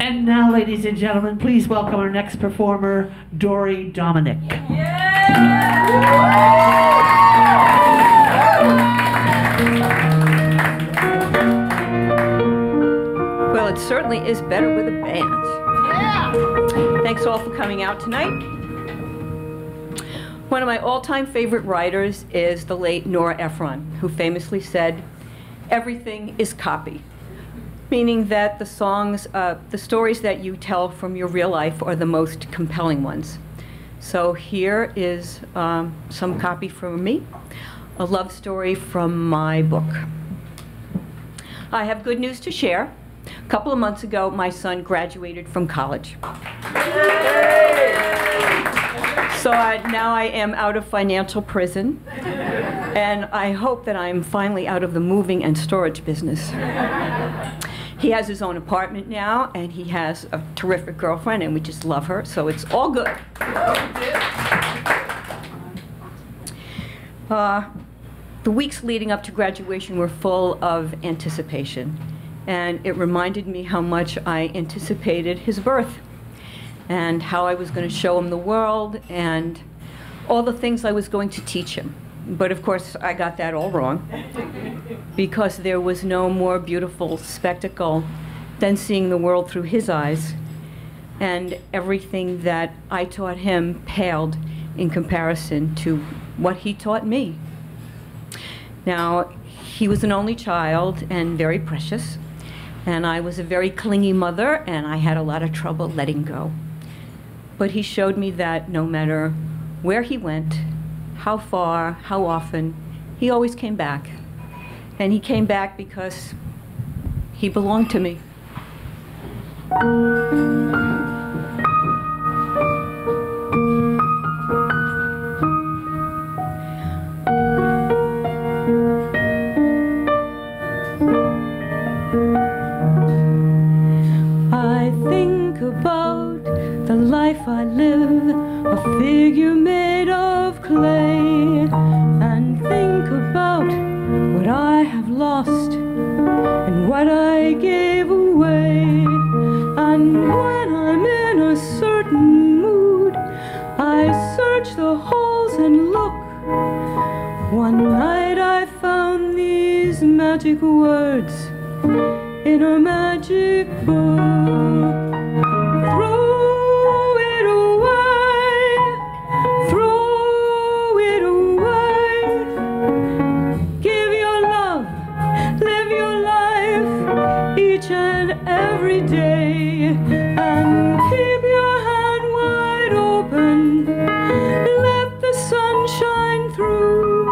And now, ladies and gentlemen, please welcome our next performer, Dorrie Domenick. Well, it certainly is better with a band. Yeah. Thanks all for coming out tonight. One of my all-time favorite writers is the late Nora Ephron, who famously said, "Everything is copy," meaning that the songs, the stories that you tell from your real life are the most compelling ones. So here is some copy from me, a love story from my book. I have good news to share. A couple of months ago, my son graduated from college. So now I am out of financial prison, and I hope that I'm finally out of the moving and storage business. He has his own apartment now, and he has a terrific girlfriend, and we just love her, so it's all good. The weeks leading up to graduation were full of anticipation, and it reminded me how much I anticipated his birth, and how I was going to show him the world, and all the things I was going to teach him. But of course, I got that all wrong, because there was no more beautiful spectacle than seeing the world through his eyes, and everything that I taught him paled in comparison to what he taught me. Now, he was an only child and very precious, and I was a very clingy mother, and I had a lot of trouble letting go. But he showed me that no matter where he went, how far, how often, he always came back. And he came back because he belonged to me. I think about the life I live, a figure made of clay, and think about what I have lost and what I gave away. And when I'm in a certain mood, I search the halls and look. One night I found these magic words in a magic book. Throw it away, throw it away. Give your love, live your life each and every day, and keep your hand wide open. Let the sun shine through,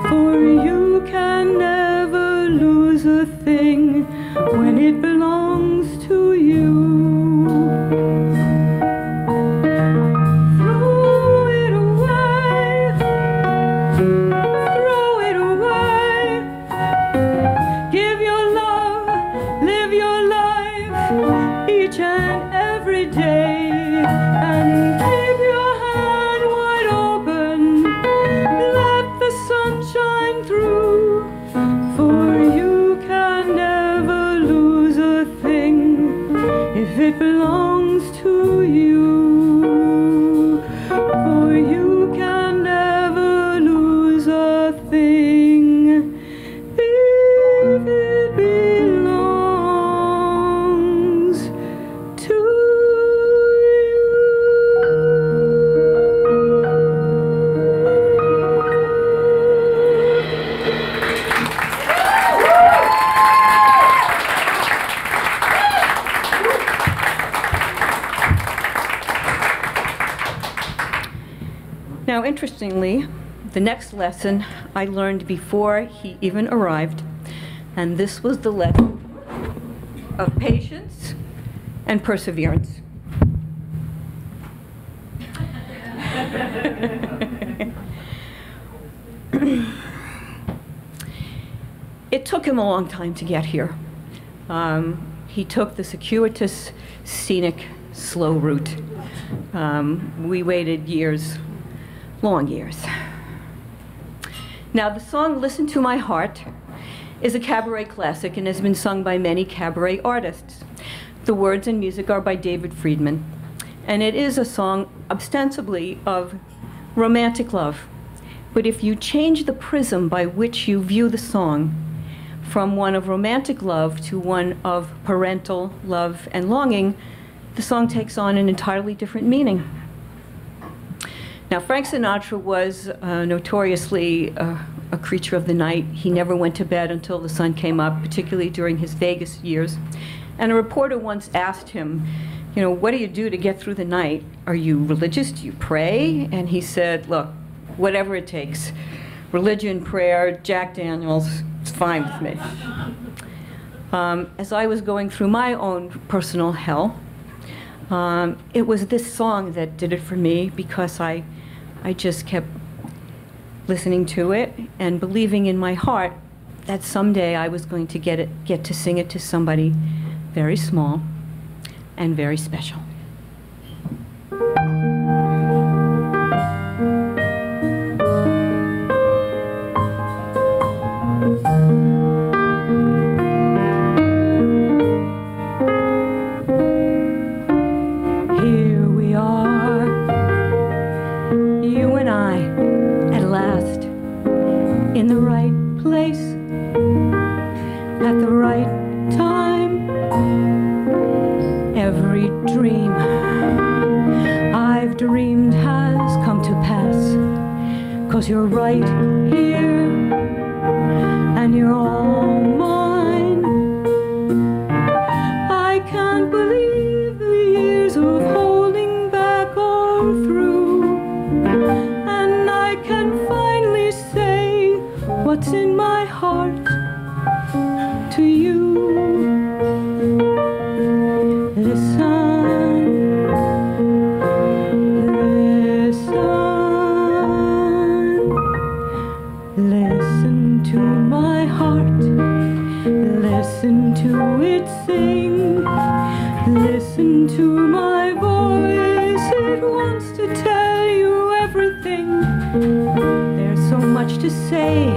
for you can never lose a thing when it belongs to you. Throw it away, throw it away. Give your love, live your life each and every day, and keep your hand wide open. Let the sun shine through, for you can never lose a thing if it belongs to you. For you can never lose a thing if it belongs to Now, interestingly, the next lesson I learned before he even arrived, and this was the lesson of patience and perseverance. It took him a long time to get here. He took the circuitous, scenic, slow route. We waited years, long years. Now, the song "Listen to My Heart" is a cabaret classic and has been sung by many cabaret artists. The words and music are by David Friedman, and it is a song ostensibly of romantic love. But if you change the prism by which you view the song, from one of romantic love to one of parental love and longing, the song takes on an entirely different meaning. Now, Frank Sinatra was notoriously a creature of the night. He never went to bed until the sun came up, particularly during his Vegas years. And a reporter once asked him, you know, what do you do to get through the night? Are you religious? Do you pray? And he said, look, whatever it takes. Religion, prayer, Jack Daniels, it's fine with me. As I was going through my own personal hell, it was this song that did it for me, because I just kept listening to it and believing in my heart that someday I was going to get to sing it to somebody very small and very special. Here we are, you and I, at last, in the right place, at the right time. Every dream I've dreamed has come to pass, 'cause you're right here, and you're all mine. I can't believe the years of holding back are through, and I can finally say what's in my heart to you. Listen to my heart, listen to it sing, listen to my voice, it wants to tell you everything. There's so much to say,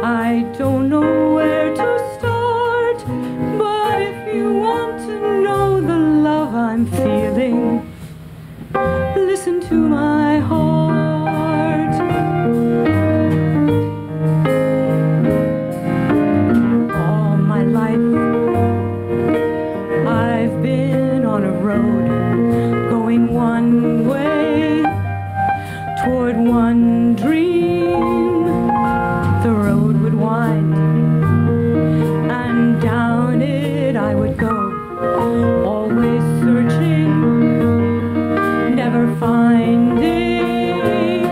I don't know where to start, but if you want to know the love I'm feeling, listen to my heart. I've been on a road, going one way, toward one dream. The road would wind, and down it I would go, always searching, never finding.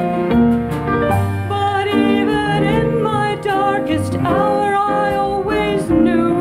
But even in my darkest hour, I always knew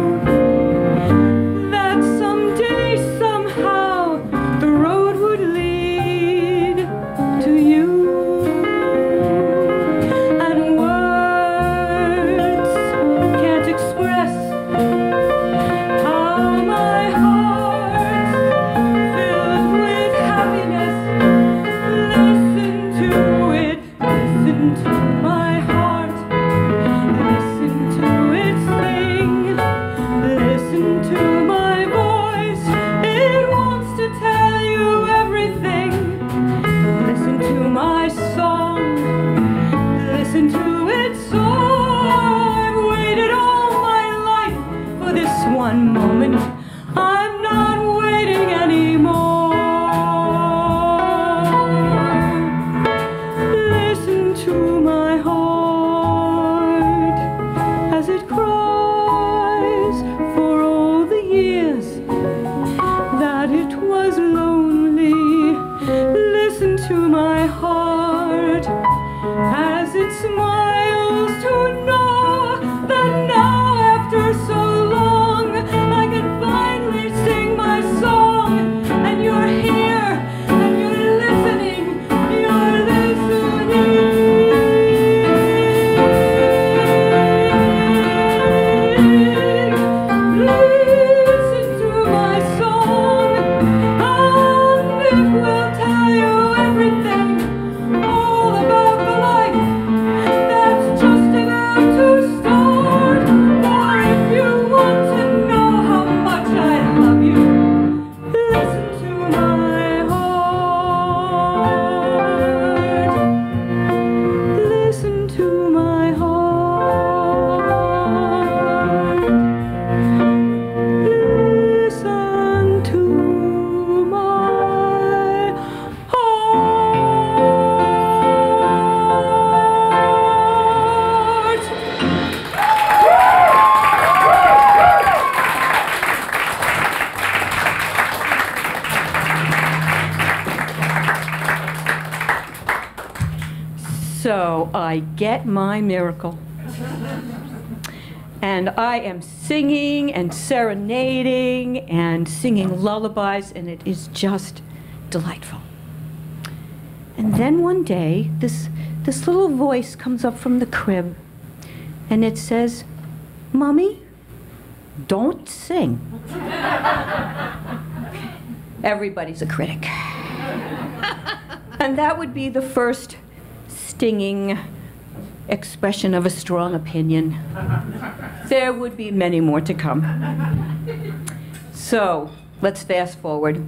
one moment, I'm not waiting anymore. Listen to my heart as it cries for all the years that it was lonely. Listen to my heart as it smiles to know that now, after so long, I can finally sing my song, and you're here, and you're listening, you're listening. Listen to my song, and it will tell you everything. So I get my miracle. And I am singing and serenading and singing lullabies, and it is just delightful. And then one day, this little voice comes up from the crib, and it says, "Mommy, don't sing." Everybody's a critic. And that would be the first stinging expression of a strong opinion. There would be many more to come. So, let's fast forward.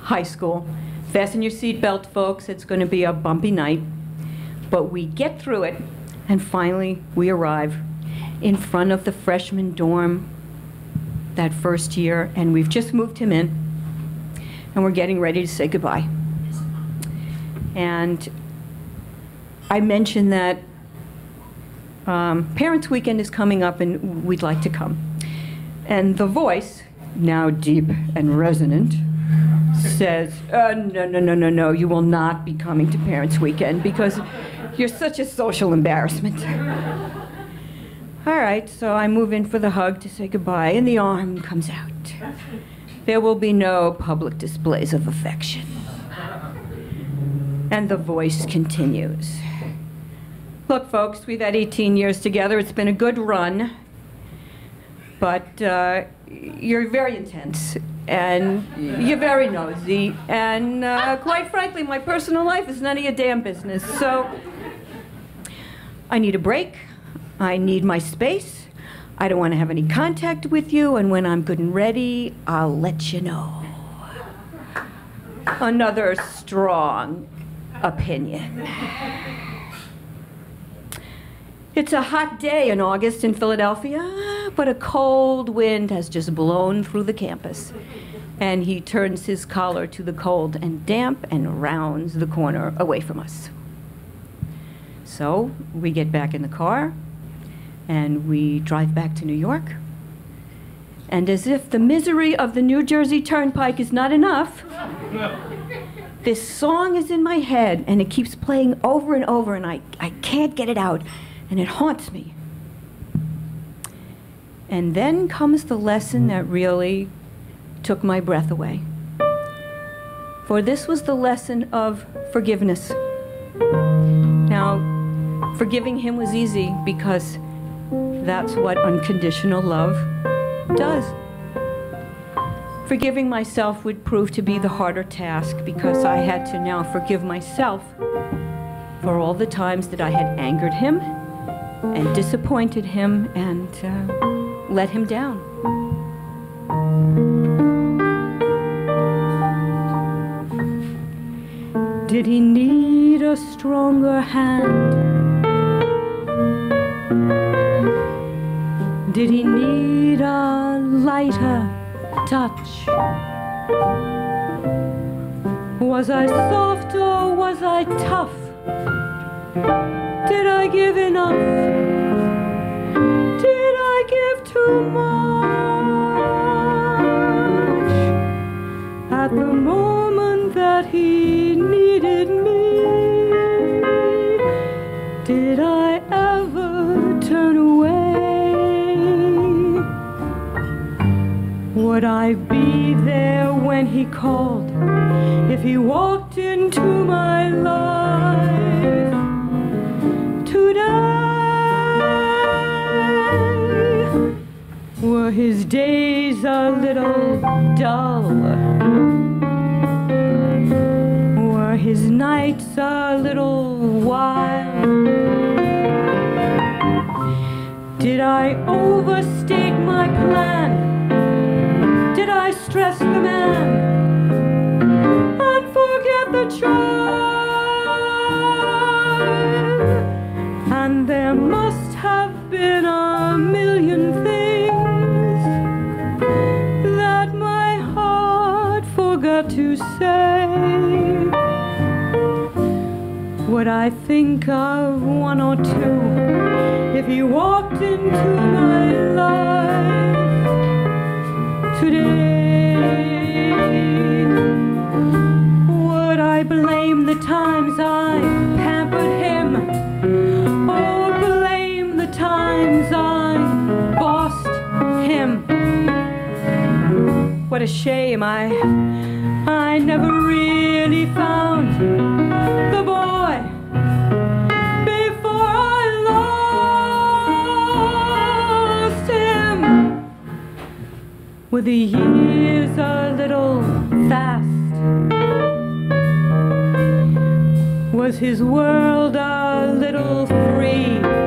High school. Fasten your seatbelt, folks. It's going to be a bumpy night. But we get through it, and finally we arrive in front of the freshman dorm that first year, and we've just moved him in, and we're getting ready to say goodbye. And I mentioned that Parents' Weekend is coming up and we'd like to come. And the voice, now deep and resonant, says, no, you will not be coming to Parents' Weekend because you're such a social embarrassment. All right, so I move in for the hug to say goodbye, and the arm comes out. There will be no public displays of affection. And the voice continues. Look, folks, we've had 18 years together. It's been a good run. But you're very intense, and you're very nosy, and quite frankly, my personal life is none of your damn business. So I need a break. I need my space. I don't want to have any contact with you, and when I'm good and ready, I'll let you know. Another strong opinion. It's a hot day in August in Philadelphia, but a cold wind has just blown through the campus. And he turns his collar to the cold and damp and rounds the corner away from us. So we get back in the car, and we drive back to New York. And as if the misery of the New Jersey Turnpike is not enough, this song is in my head, and it keeps playing over and over, and I can't get it out. And it haunts me. And then comes the lesson that really took my breath away. For this was the lesson of forgiveness. Now, forgiving him was easy because that's what unconditional love does. Forgiving myself would prove to be the harder task because I had to now forgive myself for all the times that I had angered him and disappointed him and let him down. Did he need a stronger hand? Did he need a lighter touch? Was I soft or was I tough? Did I give enough? Did I give too much? At the moment that he needed me, did I ever turn away? Would I be there when he called if he walked into my life? Were his days a little dull? Were his nights a little wild? Did I overstate my plan? Did I stress the man and forget the child? And there must have been a million things that my heart forgot to say. Would I think of one or two if he walked into my life today? Would I blame the times I pampered him what a shame I never really found the boy before I lost him. Were the years a little fast? Was his world a little free?